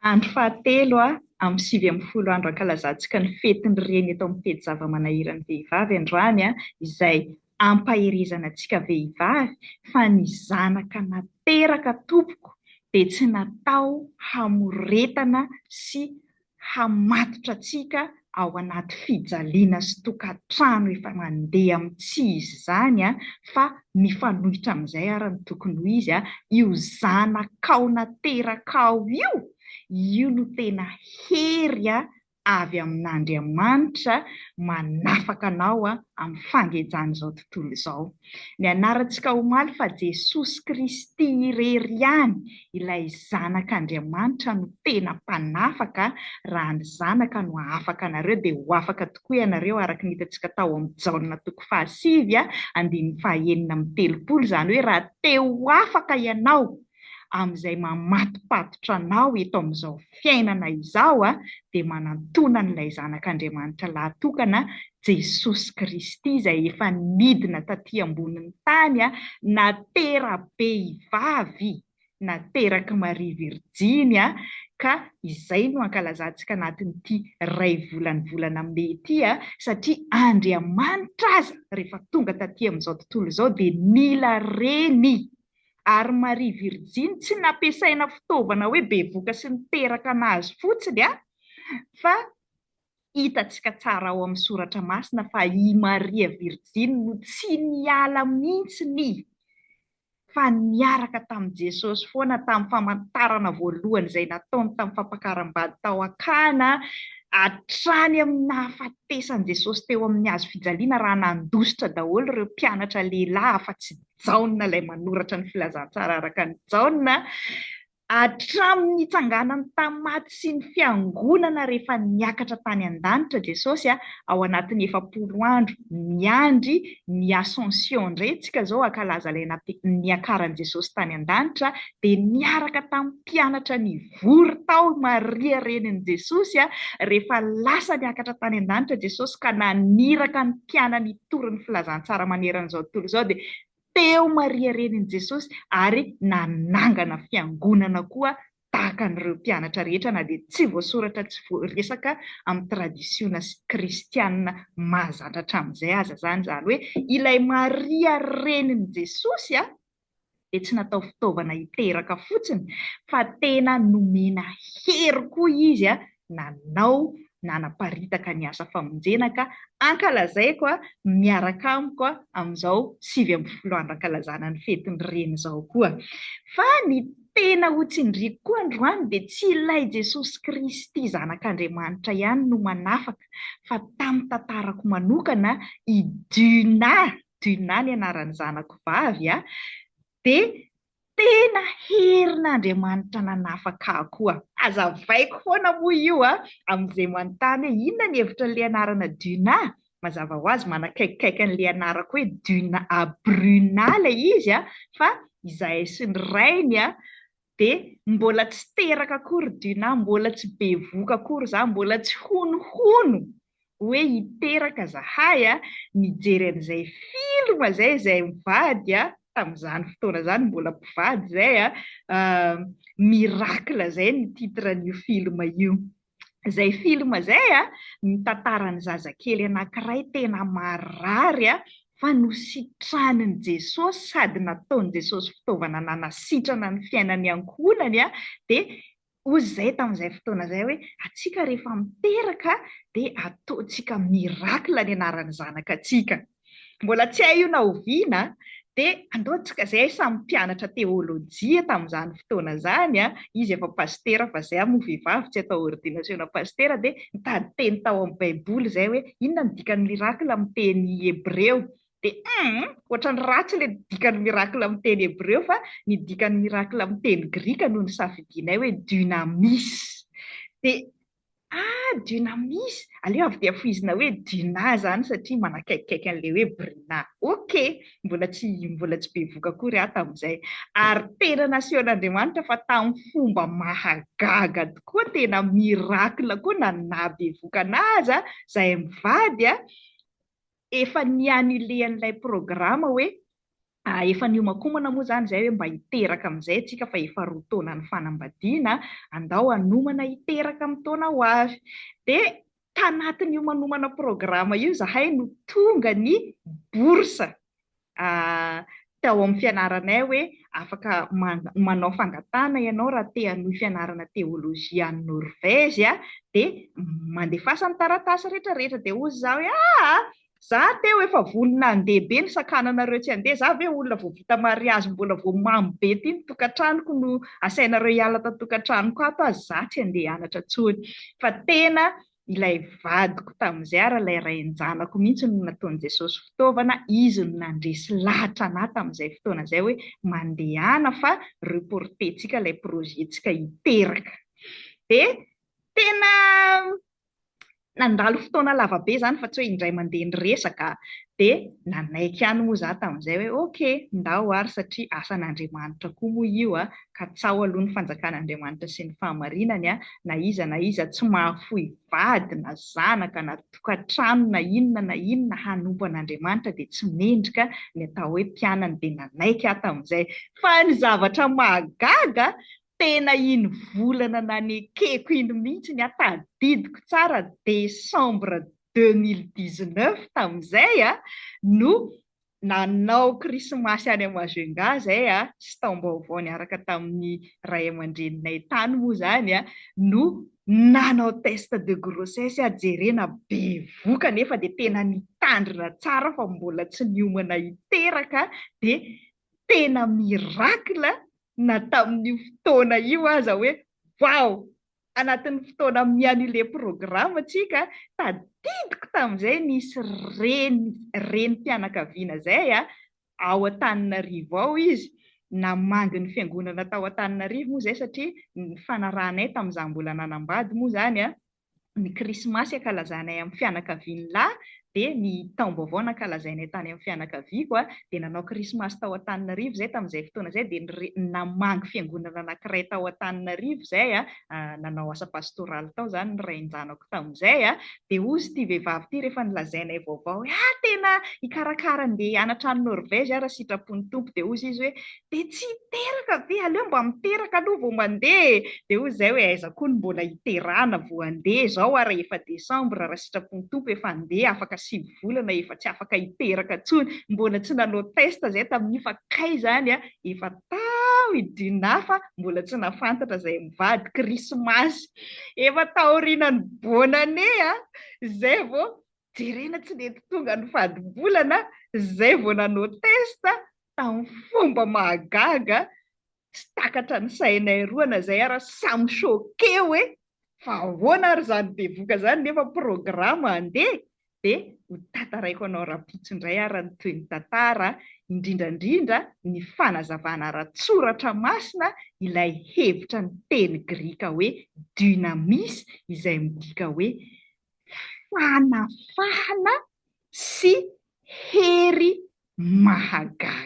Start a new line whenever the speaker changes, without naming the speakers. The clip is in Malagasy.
Andro fahatelo amin'ny 10 andro ankalazantsika ny fetin'ny reny eto amin'ny tety zava-manahiran'ny vehivavy androany izay ampahirizana antsika vehivavy fa ny zanaka nateraka tompoko dia tsy natao hamoretana sy hamatotra antsika ao anaty fijaliana sy tokantrano efa mandeha amin'ny tsy izy izany fa mifanohitra amin'izay ary ny tokony ho izy io zanakao naterakao io no tena hery avy amin'Andriamanitra manafaka anao amin'ny fangejana tontolo izao. Ny anarantsika omaly fa Jesosy Kristy irery ihany ilay zanak'Andriamanitra no tena mpanafaka. Raha ny zanaka no afaka anareo dia ho afaka tokoa ianareo araka ny hitantsika tao amin'ny Jaona 5:7-9 izany hoe raha te ho afaka ianao amin'izay mamatopatotra anao eto amin'izao fiainana izao dia manantona n'ilay zanak'Andriamanitra lahatokana Jesosy Kristy izay efa nidina taty ambonin'ny tany natera-be hivavy nateraka Maria Virjinia ka izay no ankalazantsika anatin'ity ray volana mety satria Andriamanitra aza rehefa tonga taty amin'izao tontolo izao dia mila reny. Ary Maria Virjinia tsy nampiasaina fitaovana hoe bevoka sy niteraka anazy fotsiny fa hitantsika tsara ao amin'ny soratra masina fa i Maria Virjinia no tsy niala mihitsiny fa niaraka tamin'i Jesosy foana tamin'ny famantarana voalohany izay nataony tamin'ny fampakaram-bady tao Akana hatrany amin'ny nahafatesan'i Jesosy teo amin'ny hazo fijaliana raha nandositra daholo ireo mpianatra lehilahy afa-tsy Jaona ilay manoratra ny filazantsara araka ny Jaona hatramin'ny nitsanganany tamaty sy ny fiangonana rehefa niakatra tany an-danitra Jesosy ao anatin'ny 40 andro niandry ny Ascension ndretsika izao ankalaza ilay niakaran'i Jesosy tany an-danitra dia niaraka tamin'ny mpianatra nivory tao Maria renin'i Jesosy rehefa lasa niakatra tany an-danitra Jesosy ka naniraka ny mpianany hitory ny filazantsara maneran'izao tontolo izao dia teo Maria renin'i Jesosy ary nanangana fiangonana koa tahaka an'ireo mpianatra rehetra na dia tsy voasoratra tsy voaresaka amin'ny tradisiona kristianina mahazatra hatramin'izay aza zany hoe ilay Maria renin'i Jesosy dia tsy natao fitaovana hiteraka fotsiny fa tena nomena hery koa izy nanao nanaparitaka ny asa famonjena ka ankalazaiko miaraka amiko amin'izao 10 andro ankalazana ny fetin'ny reny izao koa. Fa ny tena ho tsindriako koa androany dia tsy ilay Jesosy Kristy zanak'Andriamanitra ihany no manafaka fa tamin'ny tantarako manokana i Dina ny anaran'ny zanako vavy dia tena herin'Andriamanitra nanafaka koa. Azavaiko foana moa io amin'izay manontany hoe inona ny hevitra n'ilay anarana Dina? Mazava ho azy manakaikikaiky an'ilay anarako hoe Dina Bruna ilay izy fa izahay sy ny rainy dia mbola tsy teraka akory Dina, mbola tsy bevoka akory za, mbola tsy honohono hoe hiteraka zahay nijery an'izay filma izay mivady tamin'izany fotoana izany mbola mpivady izay Miracle izay ny titran'io filma io. Izay filma izay mitantaran'ny zazakely anankiray tena marary fa nositranin'i Jesosy sady nataon'i Jesosy fitaovana nanasitrana ny fiainany ankohonany dia hoy izay tamin'izay fotoana izay hoe atsika rehefa miteraka dia ataontsika miracle ny anaran'ny zanakatsika. Mbola tsy hay io na oviana dia andaontsika izay samy mpianatra teolojia tamin'izany fotoana izany izy efa pastera fa izay moa vehivavy tsy atao ordinationa pastera dia mitady teny tao amin'ny baiboly izay hoe inona ny dikan'ny miracle amin'ny teny hebreo dia ohatran'ny ratsy ilay dikan'ny miracle amin'ny teny hebreo fa ny dikan'ny miracle amin'ny teny grika no nisafidianay hoe dynamis dia dynamis aleo avy dia afizina hoe Dina zany satria manakaikikaiky an'ilay hoe Brina. Mbola tsy bevoka akory tamin'izay ary tena nasehon'Andriamanitra fa tamin'ny fomba mahagaga tokoa tena miracle koa nabevoka anazy zahay mivady efa nianulen'ilay programa hoe Efa niomakomana moa zany zay hoe mba hiteraka amin'izay tsika fa efa roa taona ny fanambadiana, andao hanomana hiteraka amin'ny taona ho avy. Dia tanatin'io manomana programa io zahay no tonga ny borsa tao amin'ny fianaranay hoe afaka manao fangatana ianao raha te hanohy fianarana teolojia any Norvezy dia mandefasa ny taratasy rehetrarehetra dia hozy za hoe za teo efa vonona andeha be ny sakananareo tsy andeha za ve olona vao vita mariazy mbola vao mamy be ty ny tokantranoko no asainareo hiala tantokantranoko ato za tsy andeha hianatra intsony fa tena ilay vadiko tamin'izay ary ilay ray-anjanako mihitsy no nataon'i Jesosy fitaovana izy no nandresy lahatra anahy tamin'izay fotoana izay hoe mandehana fa reportentsika ilay projentsika hiteraka dia tena nandalo fotoana lava be zany fa tsy hoe indray mandeha niresaka dia nanaiky ihany moa za tamin'izay hoe okay ndao ary satria asan'Andriamanitra koa moa io ka tsao aloha ny fanjakan'Andriamanitra sy ny fahamarinany na iza tsy mahafoy vady na zanaka na tokantrano na inona hanompo an'Andriamanitra dia tsy mendrika ny atao hoe mpianany dia nanaiky aho tamin'izay fa ny zavatra mahagaga tena iny volana nanekeko iny mihitsy ny tadidiko tsara Desembre 2019 tamin'izay no nanao krismasy any Majunga zay sy taom-baovao niaraka tamin'ny ray aman-dreninay tany moa zany no nanao test de grossesse jerena bevoka nefa dia tena nitandrina tsara fa mbola tsy niomana hiteraka dia tena miracle na tamin'io fotoana io aza hoe vao anatin'ny fotoana mian'ile programa tsika tadidiko tamin'izay nisy reny mpianakaviana zay ao Antananarivo ao izy namangy ny fiangonana tao Antananarivo moa zay satria ny fanarahanay tamin'izaho mbola nanambady moa zany ny krismasy ankalazanay amin'ny fianakaviany lahy dia ny taom-baovao nankalazainay tany amin'ny fianakaviako dia nanao krismasy tao Antananarivo zay tamin'izay fotoana zay dia namangy fiangonana anankiray tao Antananarivo zay nanao asa pastoraly tao zany ny ray-anjanako tamin'izay dia hozy ity vehivavy ity rehefa nilazainay vaovao hoe tena hikarakara andeha hianatra any Norvezy raha sitrapon'ny tompo dia hozy izy hoe dia tsy hiteraka ve aleo mba miteraka aloha vao mandeha dia hozy zay hoe aiza koa ny mbola hiterana vao andeha zao ary efa Desambra raha sitrapon'ny tompo efa andeha afaka 5 volana efa tsy afaka hiteraka intsony mbola tsy nanao testa zay tamin'io fa kay zany efa tao hidina fa mbola tsy nafantatra zay mivady krismasy efa taorianany bonane zay vao jerena tsy nety tonga ny fadimbolana zay vao nanao testa tamin'ny fomba mahagaga tsy takatra ny sainay roana zay ara samy choqué hoe fa ahoana ary zany bevoka zany nefa programa andeha dia ho tantaraiko anao rapitsindray ary ny toy ny tantara indrindrandrindra ny fanazavana ara-tsoratra masina ilay hevitra ny teny grika hoe dynamis izay midika hoe fanafahana sy hery mahagaga.